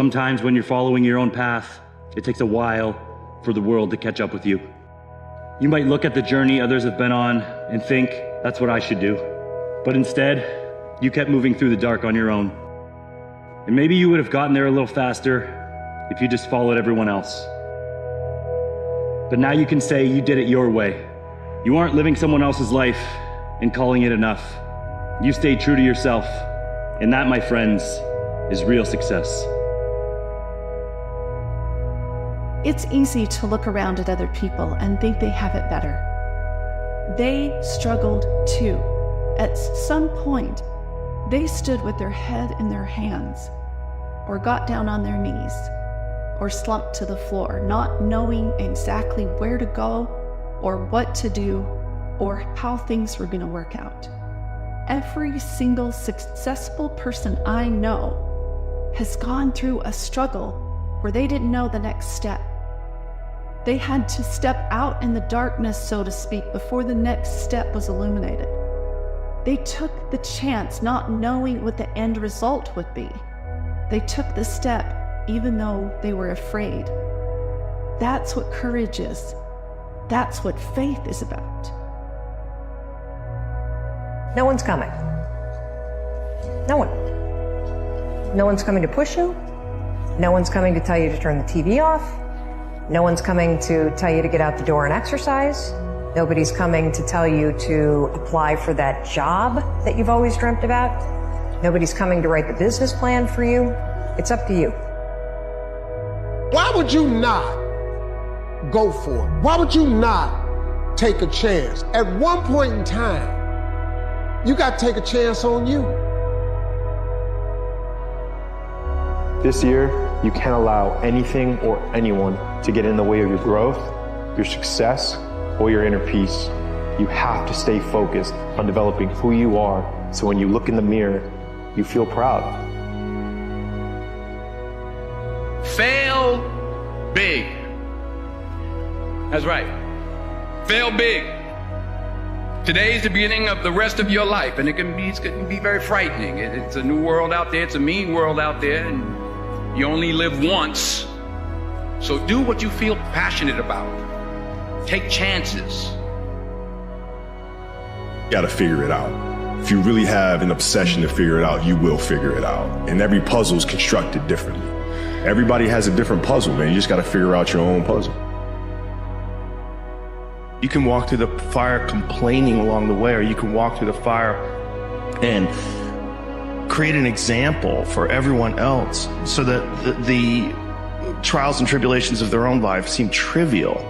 Sometimes when you're following your own path, it takes a while for the world to catch up with you. You might look at the journey others have been on and think, that's what I should do. But instead, you kept moving through the dark on your own. And maybe you would have gotten there a little faster if you just followed everyone else. But now you can say you did it your way. You aren't living someone else's life and calling it enough. You stayed true to yourself. And that, my friends, is real success. It's easy to look around at other people and think they have it better. They struggled too. At some point, they stood with their head in their hands, or got down on their knees, or slumped to the floor, not knowing exactly where to go, or what to do, or how things were going to work out. Every single successful person I know has gone through a struggle where they didn't know the next step. They had to step out in the darkness, so to speak, before the next step was illuminated. They took the chance not knowing what the end result would be. They took the step even though they were afraid. That's what courage is. That's what faith is about. No one's coming. No one. No one's coming to push you. No one's coming to tell you to turn the TV off. No one's coming to tell you to get out the door and exercise. Nobody's coming to tell you to apply for that job that you've always dreamt about. Nobody's coming to write the business plan for you. It's up to you. Why would you not go for it? Why would you not take a chance? At one point in time, you got to take a chance on you. This year, you can't allow anything or anyone to get in the way of your growth, your success, or your inner peace. You have to stay focused on developing who you are, so when you look in the mirror, you feel proud. Fail big. That's right. Fail big. Today's the beginning of the rest of your life, and it can be very frightening. It's a new world out there. It's a mean world out there, and you only live once. So do what you feel passionate about. Take chances. You gotta figure it out. If you really have an obsession to figure it out, you will figure it out. And every puzzle is constructed differently. Everybody has a different puzzle, man. You just gotta figure out your own puzzle. You can walk through the fire complaining along the way, or you can walk through the fire and create an example for everyone else, so that the trials and tribulations of their own life seem trivial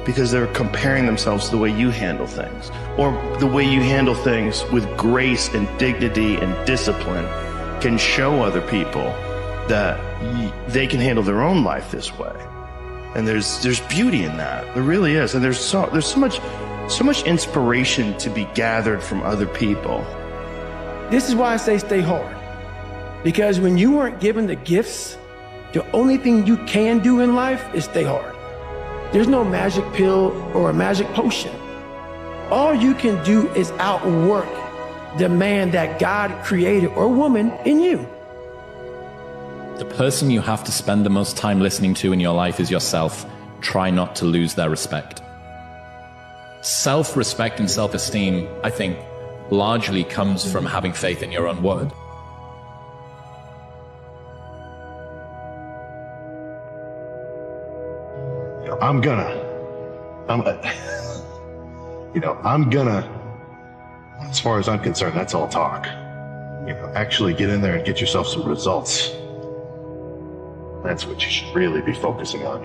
because they're comparing themselves to the way you handle things, or the way you handle things with grace and dignity and discipline can show other people that they can handle their own life this way. And there's beauty in that. There really is. And there's so much inspiration to be gathered from other people. This is why I say stay hard. Because when you weren't given the gifts, the only thing you can do in life is stay hard. There's no magic pill or a magic potion. All you can do is outwork the man that God created, or woman, in you. The person you have to spend the most time listening to in your life is yourself. Try not to lose their respect. Self-respect and self-esteem, I think, largely comes from having faith in your own word. I'm gonna, as far as I'm concerned, that's all talk. Actually get in there and get yourself some results. That's what you should really be focusing on,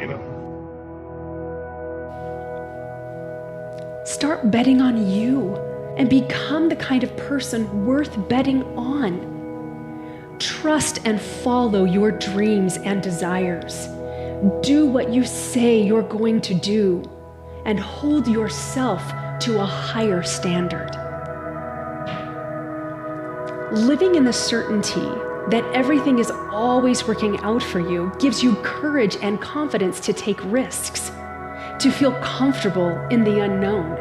Start betting on you and become the kind of person worth betting on. Trust and follow your dreams and desires. Do what you say you're going to do, and hold yourself to a higher standard. Living in the certainty that everything is always working out for you gives you courage and confidence to take risks, to feel comfortable in the unknown.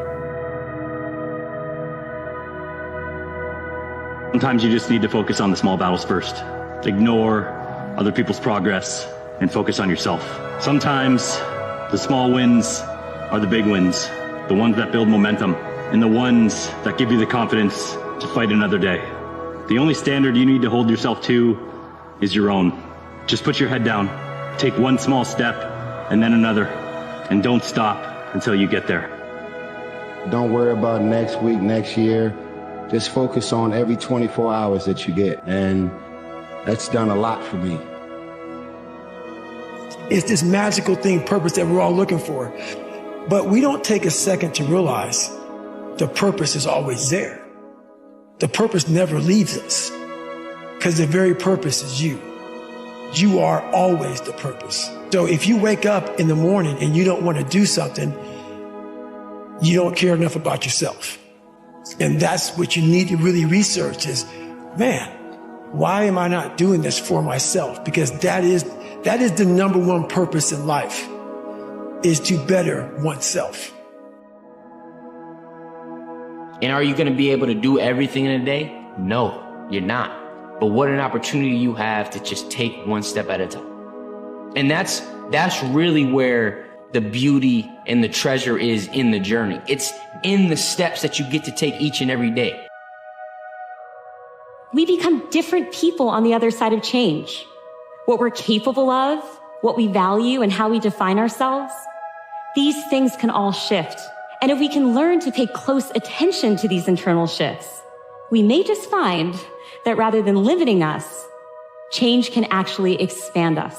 Sometimes you just need to focus on the small battles first. Ignore other people's progress and focus on yourself. Sometimes the small wins are the big wins, the ones that build momentum, and the ones that give you the confidence to fight another day. The only standard you need to hold yourself to is your own. Just put your head down, take one small step, and then another, and don't stop until you get there. Don't worry about next week, next year. Just focus on every 24 hours that you get, and that's done a lot for me. It's this magical thing, purpose, that we're all looking for. But we don't take a second to realize the purpose is always there. The purpose never leaves us, because the very purpose is you. You are always the purpose. So if you wake up in the morning and you don't want to do something, you don't care enough about yourself. And that's what you need to really research is, man, why am I not doing this for myself? Because that is the number one purpose in life, is to better oneself. And are you going to be able to do everything in a day? No, you're not. But what an opportunity you have to just take one step at a time. And that's really where the beauty and the treasure is in the journey. It's in the steps that you get to take each and every day. We become different people on the other side of change. What we're capable of, what we value, and how we define ourselves, these things can all shift. And if we can learn to pay close attention to these internal shifts, we may just find that rather than limiting us, change can actually expand us.